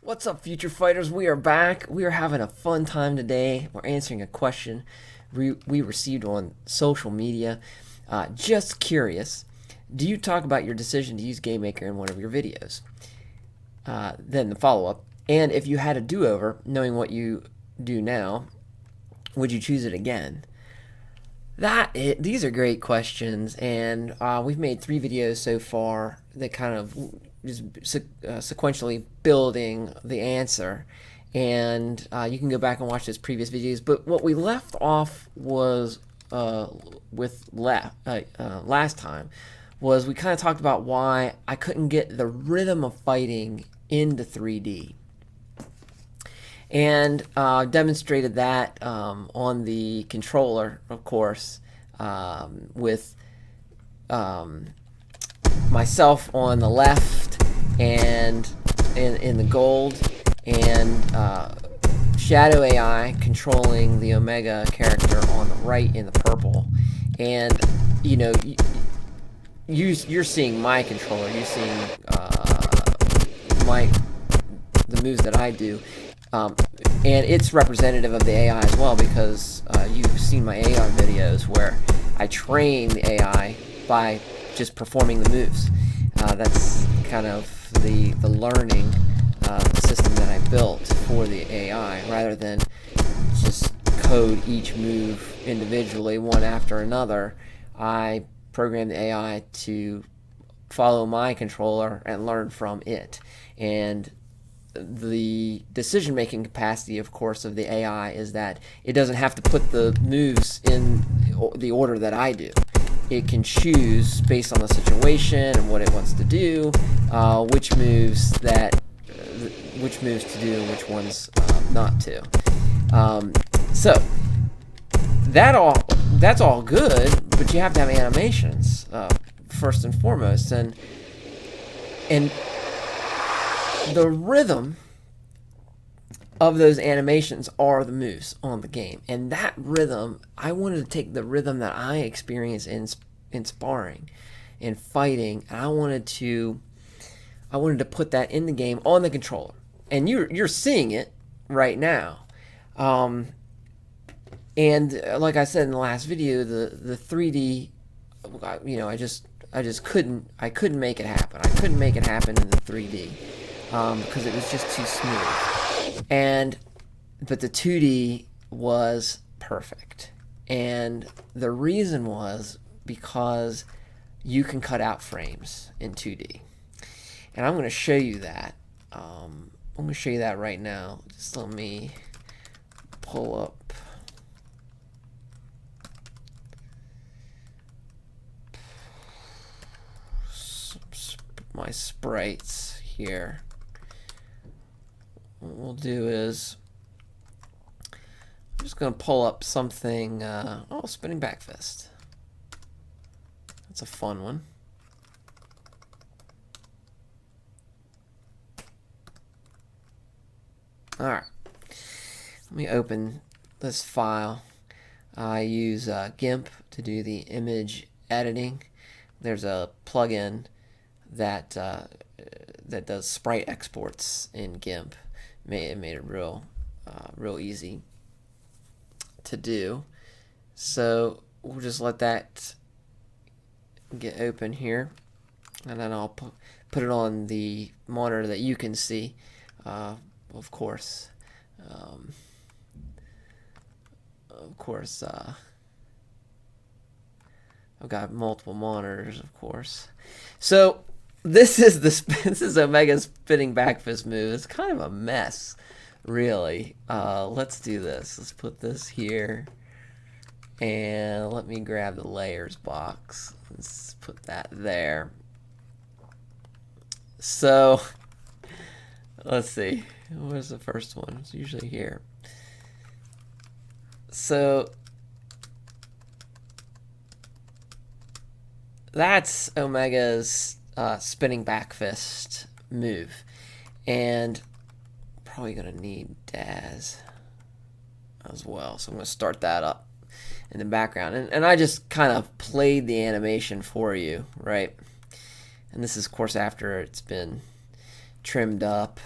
What's up, future fighters? We are back. We are having a fun time today. We're answering a question we received on social media. Just curious, do you talk about your decision to use GameMaker in one of your videos? Then the follow up. And if you had a do over, knowing what you do now, would you choose it again? These are great questions, and we've made 3 videos so far that kind of just sequentially building the answer. And you can go back and watch those previous videos. But what we left off was last time was we kind of talked about why I couldn't get the rhythm of fighting into 3D, and demonstrated that on the controller, of course, with myself on the left and in the gold, and Shadow AI controlling the Omega character on the right in the purple. And you know, you're seeing my controller, you're seeing the moves that I do. And it's representative of the AI as well, because you've seen my AI videos where I train the AI by just performing the moves. That's kind of the learning system that I built for the AI, rather than just code each move individually one after another. I programmed the AI to follow my controller and learn from it. And the decision-making capacity, of course, of the AI is that it doesn't have to put the moves in the order that I do. It can choose, based on the situation and what it wants to do, which moves to do and which ones not to. So that's all good, but you have to have animations first and foremost, and the rhythm of those animations are the moves on the game. And that rhythm, I wanted to take the rhythm that I experience in sparring, in fighting, and I wanted to put that in the game on the controller. And you're seeing it right now. And like I said in the last video, the 3D, I just couldn't make it happen. I couldn't make it happen in the 3D. Because it was just too smooth. But the 2D was perfect. And the reason was because you can cut out frames in 2D. And I'm going to show you that. I'm going to show you that right now. Just let me pull up my sprites here. What we'll do is, I'm just going to pull up something. Spinning back fist. That's a fun one. Alright. Let me open this file. I use GIMP to do the image editing. There's a plugin that does sprite exports in GIMP. It made it real easy to do. So we'll just let that get open here, and then I'll put it on the monitor that you can see, of course. I've got multiple monitors, of course. So this is Omega's spinning back fist move. It's kind of a mess, really. Let's do this. Let's put this here, and let me grab the layers box. Let's put that there. So let's see. Where's the first one? It's usually here. So that's Omega's spinning back fist move, and probably gonna need Daz as well, so I'm gonna start that up in the background, and I just kind of played the animation for you, right? And this is, of course, after it's been trimmed up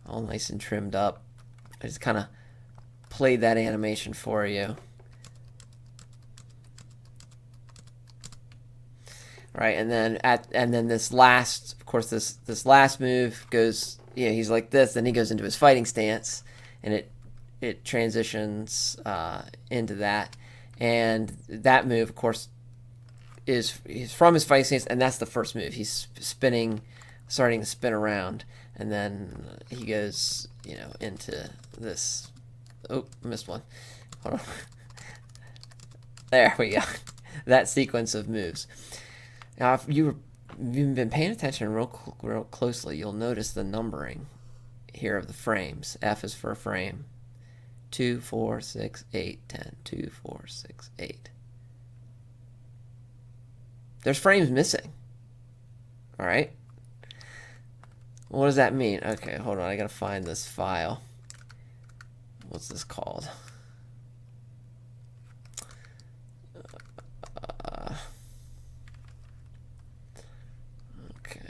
all nice and trimmed up. I just kind of played that animation for you. Right, and then this last, of course, this last move goes, he's like this, then he goes into his fighting stance, and it transitions into that, and that move, of course, is from his fighting stance, and that's the first move. He's starting to spin around, and then he goes, into this. Oh, missed one. Hold on. There we go. That sequence of moves. Now, if you've been paying attention real closely, you'll notice the numbering here of the frames. F is for a frame. 2, 4, 6, 8, 10. 2, 4, 6, 8. There's frames missing. All right. What does that mean? Okay, hold on. I gotta find this file. What's this called? Okay.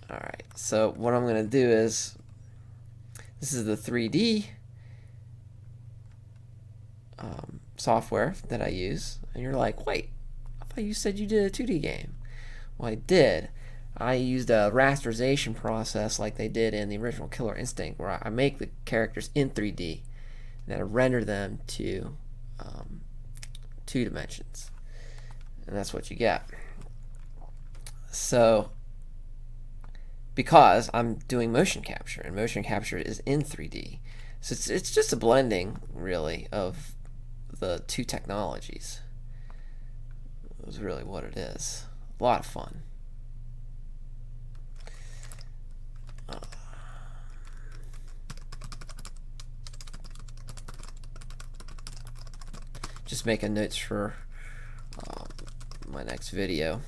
All right. So what I'm gonna do is, this is the 3D software that I use, and you're like, wait, I thought you said you did a 2D game. Well, I did. I used a rasterization process like they did in the original Killer Instinct, where I make the characters in 3D, and then I render them to 2 dimensions, and that's what you get. So, because I'm doing motion capture, and motion capture is in 3D, so it's just a blending, really, of the 2 technologies. Is really what it is. A lot of fun. Just making notes for my next video.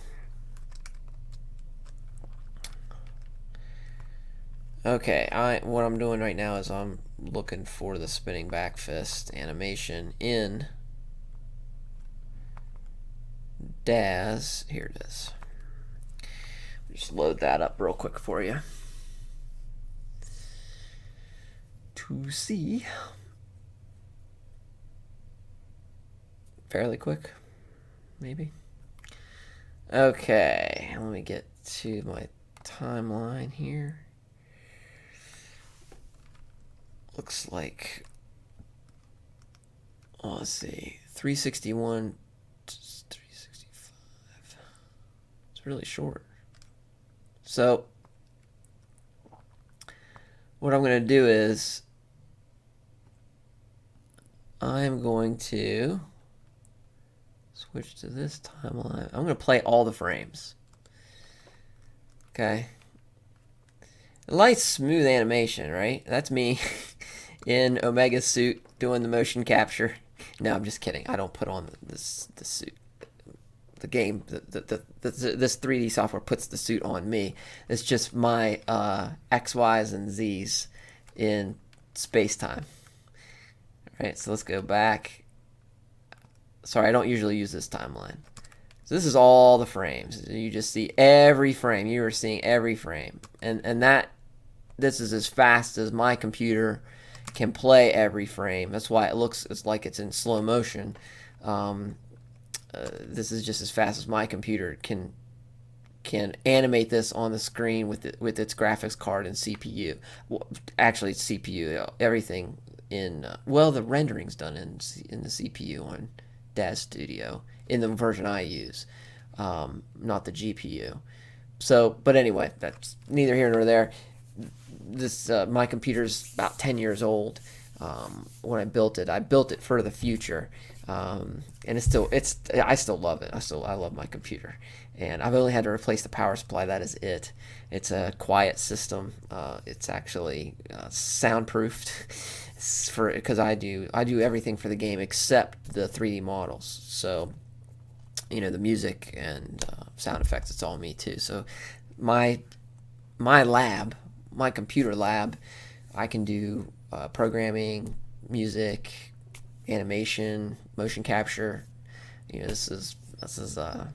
Okay, what I'm doing right now is I'm looking for the spinning back fist animation in DAZ. Here it is. Just load that up real quick for you to see. Fairly quick, maybe. Okay, let me get to my timeline here. Looks like, let's see, 361 to 365. It's really short. So what I'm going to do is I'm going to switch to this timeline. I'm going to play all the frames. Okay. Nice smooth animation, right? That's me in Omega suit doing the motion capture. No, I'm just kidding. I don't put on this suit. The game, this 3D software puts the suit on me. It's just my X, Y's, and Z's in space-time. All right, so let's go back. Sorry, I don't usually use this timeline. So this is all the frames. You just see every frame. You are seeing every frame. And this is as fast as my computer can play every frame. That's why it's like it's in slow motion. This is just as fast as my computer can animate this on the screen with its graphics card and CPU. Well, actually, it's CPU. Everything in the rendering's done in the CPU on DAZ Studio in the version I use, not the GPU. So, but anyway, that's neither here nor there. This my computer's about 10 years old. When I built it for the future, and I still love it. I love my computer, and I've only had to replace the power supply. That is it. It's a quiet system. It's actually soundproofed because I do everything for the game except the 3D models. So the music and sound effects, it's all me too. So my computer lab, I can do programming, music, animation, motion capture. This is This is I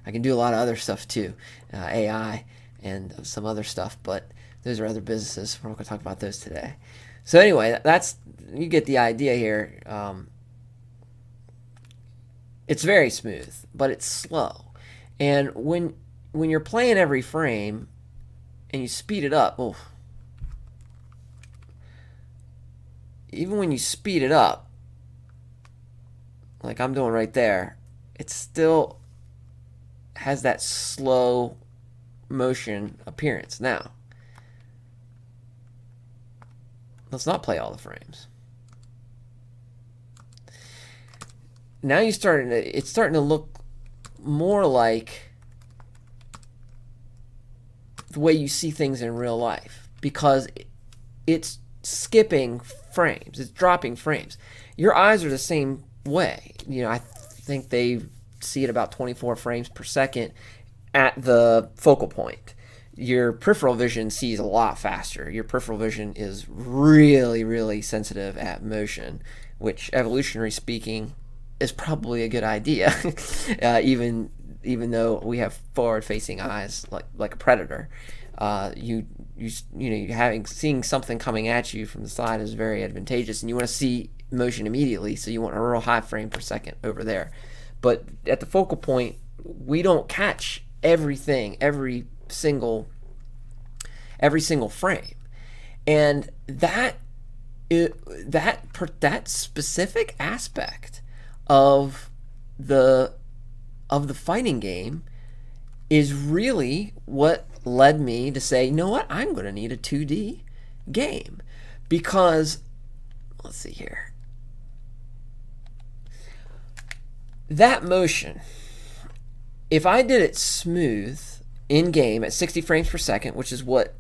can do a lot of other stuff too, AI and some other stuff, but those are other businesses. We're not going to talk about those today. So anyway, that's, you get the idea here. It's very smooth, but it's slow. And when you're playing every frame and you speed it up, even when you speed it up, like I'm doing right there, it still has that slow motion appearance. Now, let's not play all the frames. Now it's starting to look more like the way you see things in real life, because it's skipping frames, it's dropping frames. Your eyes are the same way. I think they see it about 24 frames per second at the focal point. Your peripheral vision sees a lot faster. Your peripheral vision is really, really sensitive at motion, which, evolutionary speaking, is probably a good idea. Even though we have forward-facing eyes like a predator, seeing something coming at you from the side is very advantageous, and you want to see motion immediately, so you want a real high frame per second over there. But at the focal point, we don't catch everything, every single frame, and that specific aspect of the fighting game is really what led me to say, you know what, I'm going to need a 2D game. Because, let's see here, that motion, if I did it smooth in game at 60 frames per second, which is what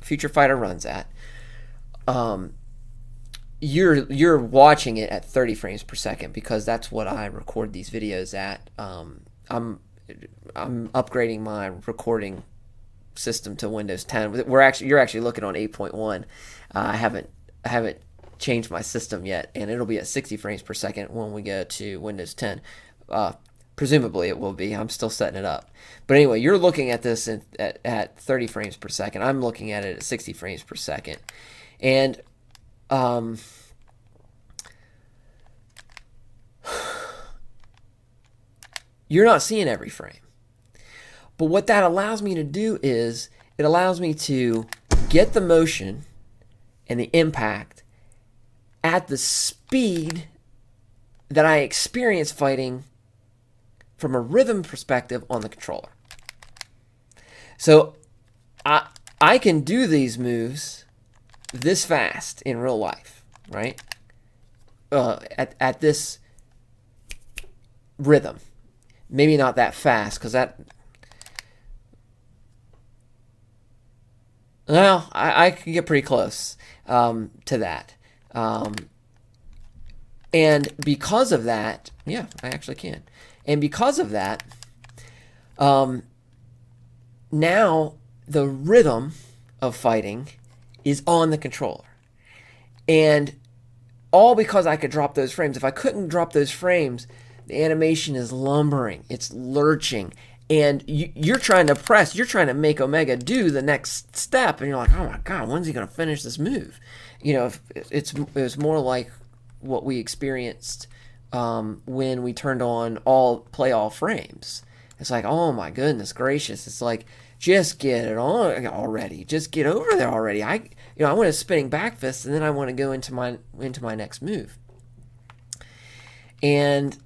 Future Fighter runs at, you're watching it at 30 frames per second, because that's what I record these videos at. I'm upgrading my recording system to Windows 10. You're actually looking on 8.1. I haven't changed my system yet, and it'll be at 60 frames per second when we go to Windows 10. Presumably it will be. I'm still setting it up. But anyway, you're looking at this at 30 frames per second. I'm looking at it at 60 frames per second. And you're not seeing every frame. But what that allows me to do is, it allows me to get the motion and the impact at the speed that I experience fighting from a rhythm perspective on the controller. So I can do these moves this fast in real life, right? At this rhythm. Maybe not that fast, because well, I can get pretty close to that. And because of that, yeah, I actually can. And because of that, now the rhythm of fighting is on the controller. And all because I could drop those frames. If I couldn't drop those frames, the animation is lumbering, it's lurching, and you're trying to make Omega do the next step, and you're like, oh my god, when's he going to finish this move? It was more like what we experienced when we turned on play all frames. It's like, oh my goodness gracious, it's like, just get it on already, just get over there already. I want a spinning back fist, and then I want to go into my next move. And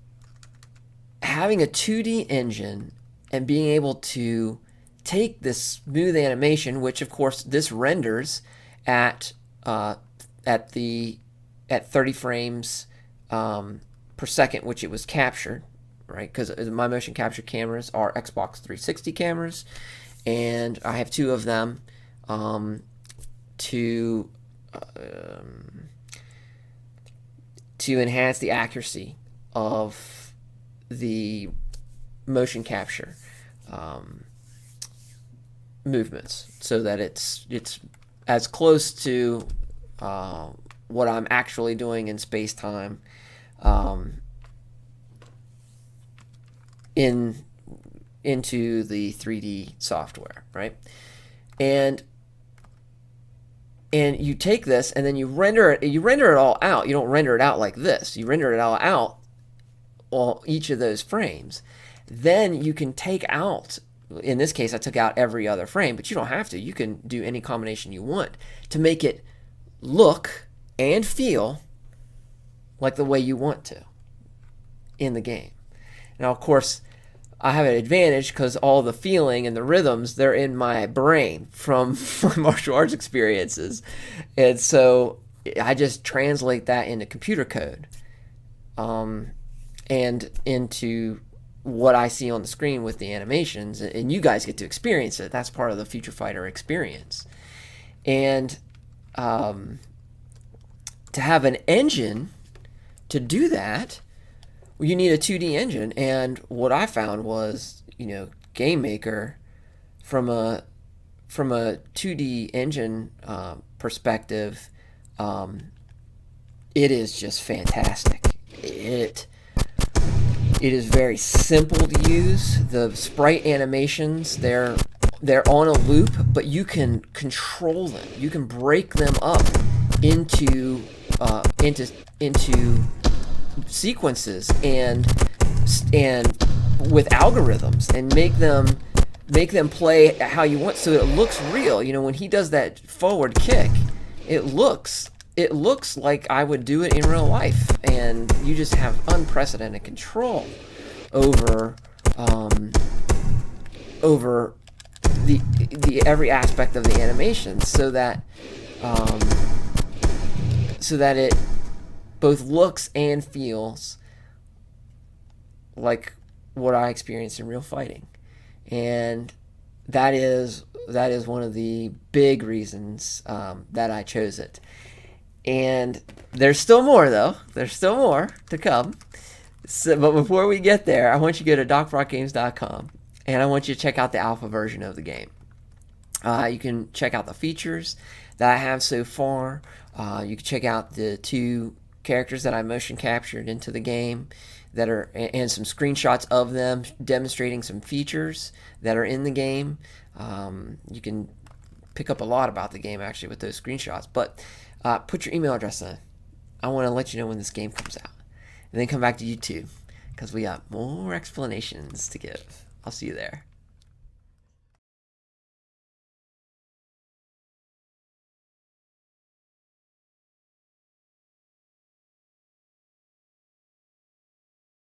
having a 2D engine and being able to take this smooth animation, which of course this renders at 30 frames per second, which it was captured, right? Because my motion capture cameras are Xbox 360 cameras, and I have two of them to enhance the accuracy of the motion capture movements, so that it's as close to what I'm actually doing in space-time into the 3D software, right? And you take this and then you render it all out. You don't render it out like this. You render it all out, each of those frames. Then you can take out, in this case I took out every other frame, but you don't have to. You can do any combination you want to make it look and feel like the way you want to in the game. Now, of course, I have an advantage because all the feeling and the rhythms, they're in my brain from my martial arts experiences. And so I just translate that into computer code and into what I see on the screen with the animations. And you guys get to experience it. That's part of the Future Fighter experience. And to have an engine to do that, you need a 2D engine. And what I found was, GameMaker, from a 2D engine perspective, it is just fantastic. It is very simple to use. The sprite animations, they're on a loop, but you can control them. You can break them up into sequences and with algorithms and make them play how you want, so it looks real. When he does that forward kick, it looks like I would do it in real life, and you just have unprecedented control over the every aspect of the animation, so that it both looks and feels like what I experienced in real fighting. And that is one of the big reasons that I chose it. And there's still more, though. There's still more to come. But before we get there, I want you to go to docbrockgames.com, and I want you to check out the alpha version of the game. You can check out the features that I have so far. You can check out the 2 characters that I motion captured into the game and some screenshots of them demonstrating some features that are in the game. You can pick up a lot about the game actually with those screenshots, but put your email address in. I want to let you know when this game comes out, and then come back to YouTube because we got more explanations to give. I'll see you there.